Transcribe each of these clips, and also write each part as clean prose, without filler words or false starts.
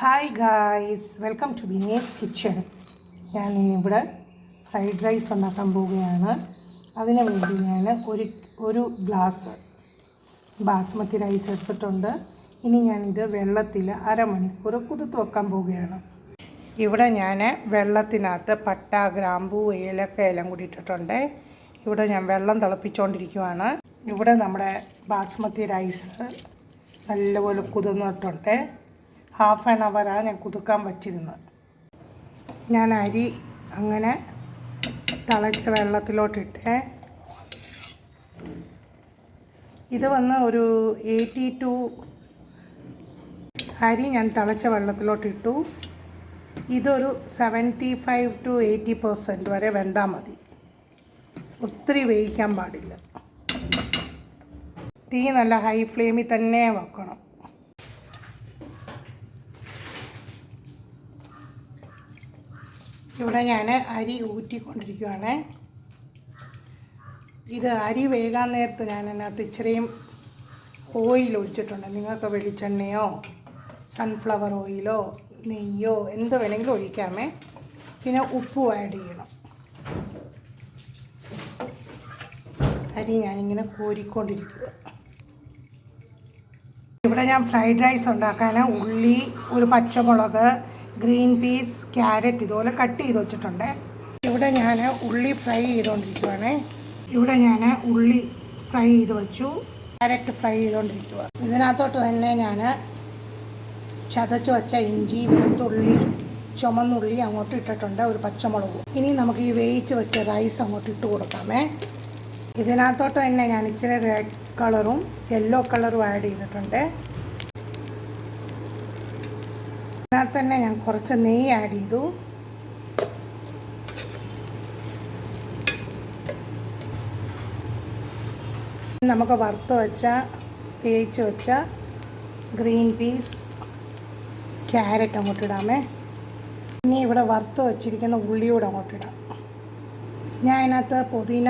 Hi guys, welcome to ബിനേസ് kitchen. ഞാൻ ഇന്നിവിടെ ഫ്രൈഡ് റൈസ് ഉണ്ടാക്കാൻ പോവുകയാണ്. അതിനു വേണ്ടി ഞാൻ ഒരു ഗ്ലാസ് ബാസ്മതി റൈസ് എടുത്തിട്ടുണ്ട്. ഇനി ഞാനിത് വെള്ളത്തിൽ അരമണിക്കൂർ കുതിർത്ത് വെക്കാൻ പോവുകയാണ്. ഇവിടെ ഞാൻ വെള്ളത്തിനകത്ത് പട്ട, ഗ്രാമ്പൂ, ഏലക്ക എല്ലാം കൂടി ഇട്ടിട്ടുണ്ട്. ഇവിടെ ഞാൻ വെള്ളം തിളപ്പിച്ചുകൊണ്ടിരിക്കുകയാണ്. ഇവിടെ നമ്മുടെ ബാസ്മതി റൈസ് നല്ലപോലെ കുതിർന്നിട്ടുണ്ട്. ഹാഫ് ആൻ അവറാണ് ഞാൻ കുതിർക്കാൻ വച്ചിരുന്നത്. ഞാൻ അരി അങ്ങനെ തിളച്ച വെള്ളത്തിലോട്ടിട്ട് ഇത് വന്ന് ഒരു 82 അരി ഞാൻ തിളച്ച വെള്ളത്തിലോട്ടിട്ടു. ഇതൊരു 75 to 80% വരെ വെന്താൽ മതി. ഒത്തിരി വേവിക്കാൻ പാടില്ല. തീ നല്ല ഹൈ ഫ്ലെയിമിൽ തന്നെ വെക്കണം. ഇവിടെ ഞാൻ അരി ഊറ്റിക്കൊണ്ടിരിക്കുകയാണ്. ഇത് അരി വേകാൻ നേരത്ത് ഞാൻ അതിനകത്ത് ഇച്ചിരിയും ഓയിൽ ഒഴിച്ചിട്ടുണ്ട്. നിങ്ങൾക്ക് വെളിച്ചെണ്ണയോ സൺഫ്ലവർ ഓയിലോ നെയ്യോ എന്ത് വേണമെങ്കിലും ഒഴിക്കാമേ. പിന്നെ ഉപ്പും ആഡ് ചെയ്യണം. അരി ഞാനിങ്ങനെ കോരിക്കൊണ്ടിരിക്കുക. ഇവിടെ ഞാൻ ഫ്രൈഡ് റൈസ് ഉണ്ടാക്കാൻ ഉള്ളി, ഒരു പച്ചമുളക്, ഗ്രീൻ പീസ്, ക്യാരറ്റ് ഇതുപോലെ കട്ട് ചെയ്ത് വെച്ചിട്ടുണ്ട്. ഇവിടെ ഞാൻ ഉള്ളി ഫ്രൈ ചെയ്തുകൊണ്ടിരിക്കുകയാണ്. ഇവിടെ ഞാൻ ഉള്ളി ഫ്രൈ ചെയ്ത് വെച്ചു, ക്യാരറ്റ് ഫ്രൈ ചെയ്തുകൊണ്ടിരിക്കുക. ഇതിനകത്തോട്ട് തന്നെ ഞാൻ ചതച്ച് വെച്ച ഇഞ്ചി, വെളുത്തുള്ളി, ചുമന്നുള്ളി അങ്ങോട്ട് ഇട്ടിട്ടുണ്ട്, ഒരു പച്ചമുളകും. ഇനി നമുക്ക് ഈ വേവിച്ച് വെച്ച റൈസ് അങ്ങോട്ട് ഇട്ട് കൊടുക്കാമേ. ഇതിനകത്തോട്ട് തന്നെ ഞാൻ ഇച്ചിരി റെഡ് കളറും യെല്ലോ കളറും ആഡ് ചെയ്തിട്ടുണ്ട്. ഇതിനകത്ത് തന്നെ ഞാൻ കുറച്ച് നെയ്യ് ആഡ് ചെയ്തു. നമുക്ക് വറുത്ത് വെച്ച വേവിച്ച് വെച്ച ഗ്രീൻ പീസ്, ക്യാരറ്റ് അങ്ങോട്ട് ഇടാമേ. ഇനി ഇവിടെ വറുത്ത് വച്ചിരിക്കുന്ന ഉള്ളിയൂടെ അങ്ങോട്ടിടാം. ഞാൻ അതിനകത്ത് പുതിന,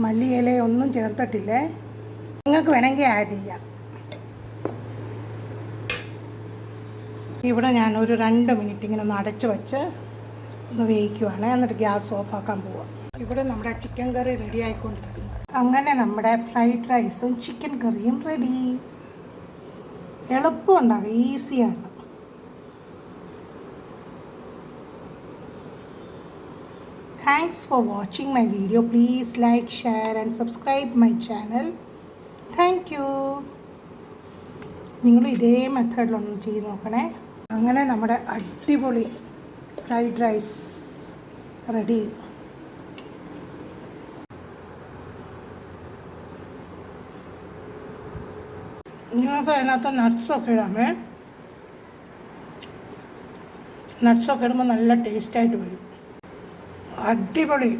മല്ലിയില ഒന്നും ചേർത്തിട്ടില്ലേ. നിങ്ങൾക്ക് വേണമെങ്കിൽ ആഡ് ചെയ്യാം. ഇവിടെ ഞാൻ ഒരു 2 മിനിറ്റ് ഇങ്ങനെ ഒന്ന് അടച്ച് വെച്ച് ഒന്ന് വേവിക്കുവാണ്. എന്നിട്ട് ഗ്യാസ് ഓഫാക്കാൻ പോവാം. ഇവിടെ നമ്മുടെ ചിക്കൻ കറി റെഡി ആയിക്കൊണ്ടിരിക്കുന്നു. അങ്ങനെ നമ്മുടെ ഫ്രൈഡ് റൈസും ചിക്കൻ കറിയും റെഡി. എളുപ്പമുണ്ടാകും, ഈസിയാണ്. Thanks for watching my video. Please like, share and subscribe my channel. Thank you. നിങ്ങൾ ഇതേ മെത്തേഡിലൊന്നും ചെയ്ത് നോക്കണേ. അങ്ങനെ നമ്മുടെ അടിപൊളി ഫ്രൈഡ് റൈസ് റെഡി. നിങ്ങൾക്ക് അതിനകത്ത് നട്ട്സൊക്കെ ഇടാമേ. നട്ട്സൊക്കെ ഇടുമ്പോൾ നല്ല ടേസ്റ്റായിട്ട് വരും. അടിപൊളി,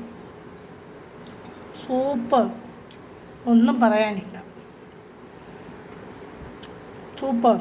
സൂപ്പർ, ഒന്നും പറയാനില്ല, സൂപ്പർ.